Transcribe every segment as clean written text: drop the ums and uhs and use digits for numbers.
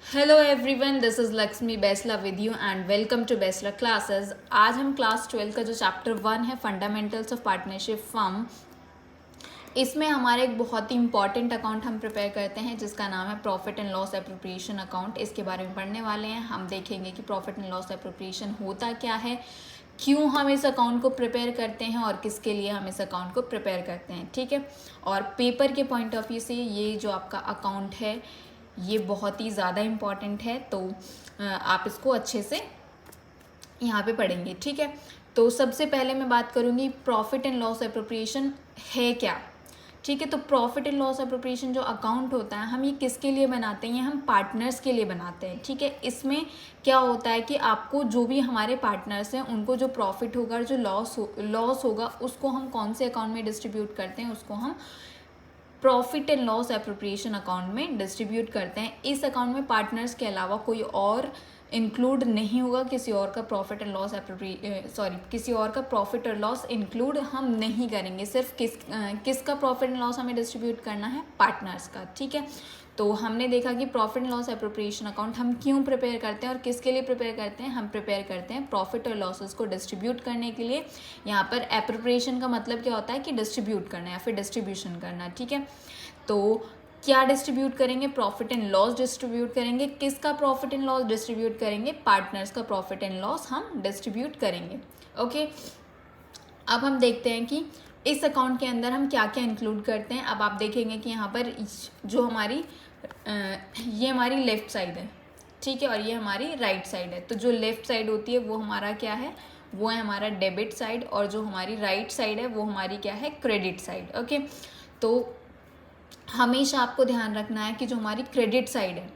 Hello everyone, this is Lakshmi Besla with you and welcome to Besla classes. आज हम class 12 का जो चैप्टर 1 है फंडामेंटल्स ऑफ पार्टनरशिप फर्म, इसमें हमारा एक बहुत ही इंपॉर्टेंट अकाउंट हम प्रिपेयर करते हैं जिसका नाम है profit and loss appropriation account. इसके बारे में पढ़ने वाले हैं। हम देखेंगे कि प्रॉफिट एंड लॉस एप्रोप्रिएशन होता क्या है, क्यों हम इस अकाउंट को प्रिपेयर करते हैं और किसके लिए हम इस अकाउंट को प्रिपेयर करते हैं। ठीक है, और पेपर के पॉइंट ऑफ व्यू से ये जो आपका अकाउंट है ये बहुत ही ज़्यादा इम्पॉर्टेंट है, तो आप इसको अच्छे से यहाँ पे पढ़ेंगे। ठीक है, तो सबसे पहले मैं बात करूँगी प्रॉफिट एंड लॉस एप्रोप्रिएशन है क्या। ठीक है, तो प्रॉफिट एंड लॉस एप्रोप्रिएशन जो अकाउंट होता है हम ये किसके लिए बनाते हैं, ये हम पार्टनर्स के लिए बनाते हैं। ठीक है, इसमें क्या होता है कि आपको जो भी हमारे पार्टनर्स हैं उनको जो प्रॉफिट होगा और जो लॉस होगा उसको हम कौन से अकाउंट में डिस्ट्रीब्यूट करते हैं, उसको हम profit and loss appropriation account में डिस्ट्रीब्यूट करते हैं। इस अकाउंट में पार्टनर्स के अलावा कोई और इंक्लूड नहीं होगा, किसी और का प्रॉफिट एंड लॉस किसी और का प्रॉफिट और लॉस इंक्लूड हम नहीं करेंगे। सिर्फ किसका प्रॉफिट एंड लॉस हमें डिस्ट्रीब्यूट करना है, पार्टनर्स का। ठीक है, तो हमने देखा कि profit and loss appropriation account हम क्यों प्रिपेयर करते हैं और किसके लिए प्रिपेयर करते हैं। हम प्रिपेयर करते हैं प्रॉफिट और लॉसेस को डिस्ट्रीब्यूट करने के लिए। यहाँ पर एप्रोप्रिएशन का मतलब क्या होता है कि डिस्ट्रीब्यूट करना या फिर डिस्ट्रीब्यूशन करना। ठीक है, तो क्या डिस्ट्रीब्यूट करेंगे, प्रॉफिट एंड लॉस डिस्ट्रीब्यूट करेंगे। किसका प्रॉफिट एंड लॉस डिस्ट्रीब्यूट करेंगे, पार्टनर्स का प्रॉफिट एंड लॉस हम डिस्ट्रीब्यूट करेंगे। ओके, अब हम देखते हैं कि इस अकाउंट के अंदर हम क्या क्या इंक्लूड करते हैं। अब आप देखेंगे कि यहाँ पर जो हमारी ये हमारी लेफ़्ट साइड है, ठीक है, और ये हमारी राइट साइड है। तो जो लेफ़्ट साइड होती है वो हमारा क्या है, वो है हमारा डेबिट साइड, और जो हमारी राइट साइड है वो हमारी क्या है, क्रेडिट साइड। ओके, तो हमेशा आपको ध्यान रखना है कि जो हमारी क्रेडिट साइड है,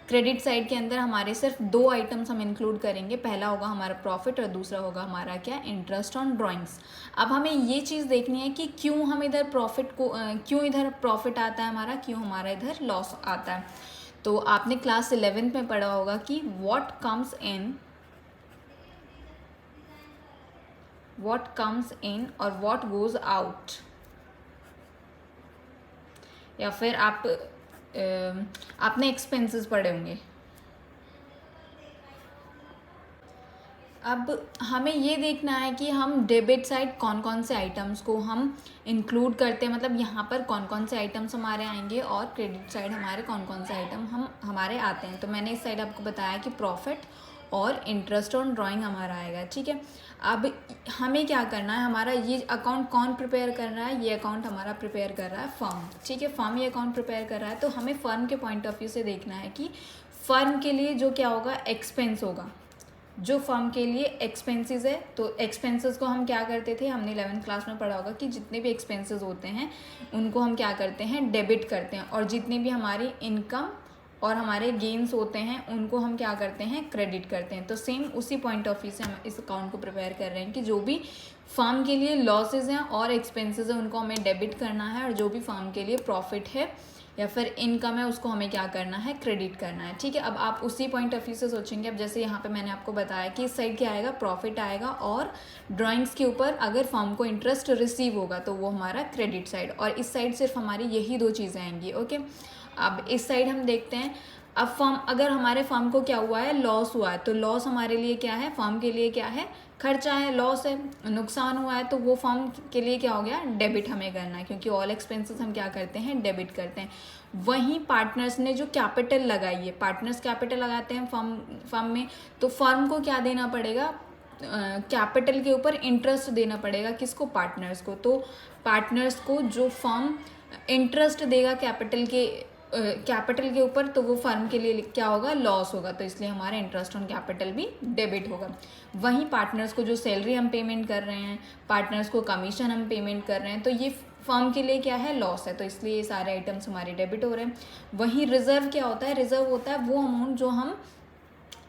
क्रेडिट साइड के अंदर हमारे सिर्फ दो आइटम्स हम इंक्लूड करेंगे। पहला होगा हमारा प्रॉफिट और दूसरा होगा हमारा क्या, इंटरेस्ट ऑन ड्राइंग्स। अब हमें ये चीज़ देखनी है कि क्यों हम इधर क्यों इधर प्रॉफिट आता है हमारा, क्यों हमारा इधर लॉस आता है। तो आपने क्लास 11th में पढ़ा होगा कि व्हाट कम्स इन और व्हाट गोज आउट, या फिर आपने एक्सपेंसेस पढ़े होंगे। अब हमें ये देखना है कि हम डेबिट साइड कौन कौन से आइटम्स को हम इंक्लूड करते हैं, मतलब यहाँ पर कौन कौन से आइटम्स हमारे आएंगे, और क्रेडिट साइड हमारे कौन कौन से आइटम हमारे आते हैं। तो मैंने इस साइड आपको बताया कि प्रॉफिट और इंटरेस्ट ऑन ड्राइंग हमारा आएगा। ठीक है, अब हमें क्या करना है, हमारा ये अकाउंट कौन प्रिपेयर कर रहा है, ये अकाउंट हमारा प्रिपेयर कर रहा है फर्म। ठीक है, फर्म ये अकाउंट प्रिपेयर कर रहा है, तो हमें फर्म के पॉइंट ऑफ व्यू से देखना है कि फर्म के लिए जो क्या होगा, एक्सपेंस होगा। जो फर्म के लिए एक्सपेंसेस है, तो एक्सपेंसेस को हम क्या करते थे, हमने 11th क्लास में पढ़ा होगा कि जितने भी एक्सपेंसेस होते हैं उनको हम क्या करते हैं, डेबिट करते हैं, और जितनी भी हमारी इनकम और हमारे गेन्स होते हैं उनको हम क्या करते हैं, क्रेडिट करते हैं। तो सेम उसी पॉइंट ऑफ व्यू से हम इस अकाउंट को प्रिपेयर कर रहे हैं कि जो भी फर्म के लिए लॉसेज हैं और एक्सपेंसेस हैं उनको हमें डेबिट करना है, और जो भी फर्म के लिए प्रॉफिट है या फिर इनकम है उसको हमें क्या करना है, क्रेडिट करना है। ठीक है, अब आप उसी पॉइंट ऑफ व्यू से सोचेंगे। अब जैसे यहाँ पे मैंने आपको बताया कि इस साइड क्या आएगा, प्रॉफिट आएगा, और ड्राइंग्स के ऊपर अगर फर्म को इंटरेस्ट रिसीव होगा तो वो हमारा क्रेडिट साइड, और इस साइड सिर्फ हमारी यही दो चीज़ें आएंगी। ओके, अब इस साइड हम देखते हैं। अब अगर हमारे फर्म को क्या हुआ है, लॉस हुआ है, तो लॉस हमारे लिए क्या है, फर्म के लिए क्या है, खर्चा है, लॉस है, नुकसान हुआ है, तो वो फर्म के लिए क्या हो गया, डेबिट हमें करना है, क्योंकि ऑल एक्सपेंसेस हम क्या करते हैं, डेबिट करते हैं। वहीं पार्टनर्स ने जो कैपिटल लगाई है, पार्टनर्स कैपिटल लगाते हैं फर्म में, तो फर्म को क्या देना पड़ेगा, कैपिटल के ऊपर इंटरेस्ट देना पड़ेगा। किसको, पार्टनर्स को। तो पार्टनर्स को जो फर्म इंटरेस्ट देगा कैपिटल के ऊपर, तो वो फर्म के लिए क्या होगा, लॉस होगा, तो इसलिए हमारा इंटरेस्ट ऑन कैपिटल भी डेबिट होगा। वहीं पार्टनर्स को जो सैलरी हम पेमेंट कर रहे हैं, पार्टनर्स को कमीशन हम पेमेंट कर रहे हैं, तो ये फर्म के लिए क्या है, लॉस है, तो इसलिए ये सारे आइटम्स हमारे डेबिट हो रहे हैं। वहीं रिजर्व क्या होता है, रिजर्व होता है वो अमाउंट जो हम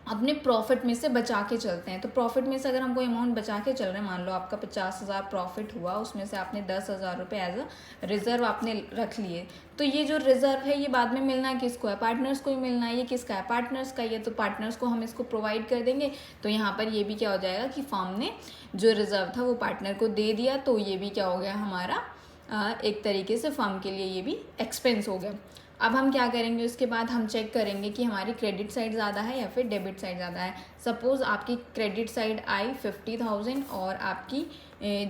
अपने प्रॉफिट में से बचा के चलते हैं। तो प्रॉफिट में से अगर हम कोई अमाउंट बचा के चल रहे हैं, मान लो आपका 50,000 प्रॉफिट हुआ, उसमें से आपने 10,000 रुपये एज अ रिजर्व आपने रख लिए, तो ये जो रिजर्व है ये बाद में मिलना किसको है, पार्टनर्स को ही मिलना है। ये किसका है, पार्टनर्स का ही है, तो पार्टनर्स को हम इसको प्रोवाइड कर देंगे। तो यहाँ पर ये भी क्या हो जाएगा कि फर्म ने जो रिजर्व था वो पार्टनर को दे दिया, तो ये भी क्या हो गया हमारा एक तरीके से फर्म के लिए ये भी एक्सपेंस हो गया। अब हम क्या करेंगे, उसके बाद हम चेक करेंगे कि हमारी क्रेडिट साइड ज़्यादा है या फिर डेबिट साइड ज़्यादा है। सपोज़ आपकी क्रेडिट साइड आई 50,000 और आपकी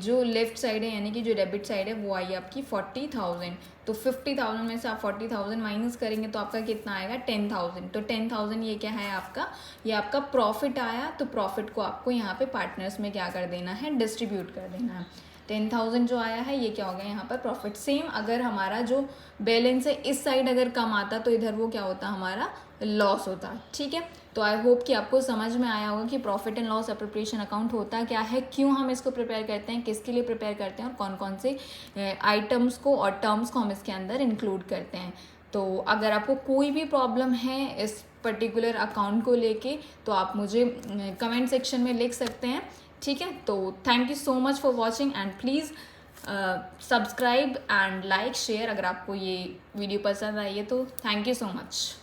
जो लेफ़्ट साइड है यानी कि जो डेबिट साइड है वो आई आपकी 40,000। तो 50,000 में से आप 40,000 माइनस करेंगे तो आपका कितना आएगा 10,000। तो 10,000 ये क्या है आपका, ये आपका प्रॉफिट आया। तो प्रॉफिट को आपको यहाँ पे पार्टनर्स में क्या कर देना है, डिस्ट्रीब्यूट कर देना है। 10,000 जो आया है ये क्या हो गया यहाँ पर प्रॉफिट। सेम अगर हमारा जो बैलेंस है इस साइड अगर कम आता तो इधर वो क्या होता, हमारा लॉस होता। ठीक है, तो आई होप कि आपको समझ में आया होगा कि profit and loss appropriation account होता क्या है, क्यों हम इसको प्रिपेयर करते हैं, किसके लिए प्रिपेयर करते हैं और कौन कौन से आइटम्स को और टर्म्स को हम इसके अंदर इंक्लूड करते हैं। तो अगर आपको कोई भी प्रॉब्लम है इस पर्टिकुलर अकाउंट को लेके तो आप मुझे कमेंट सेक्शन में लिख सकते हैं। ठीक है, तो thank you so much for watching and please subscribe and like share अगर आपको ये वीडियो पसंद आई है तो। Thank you so much.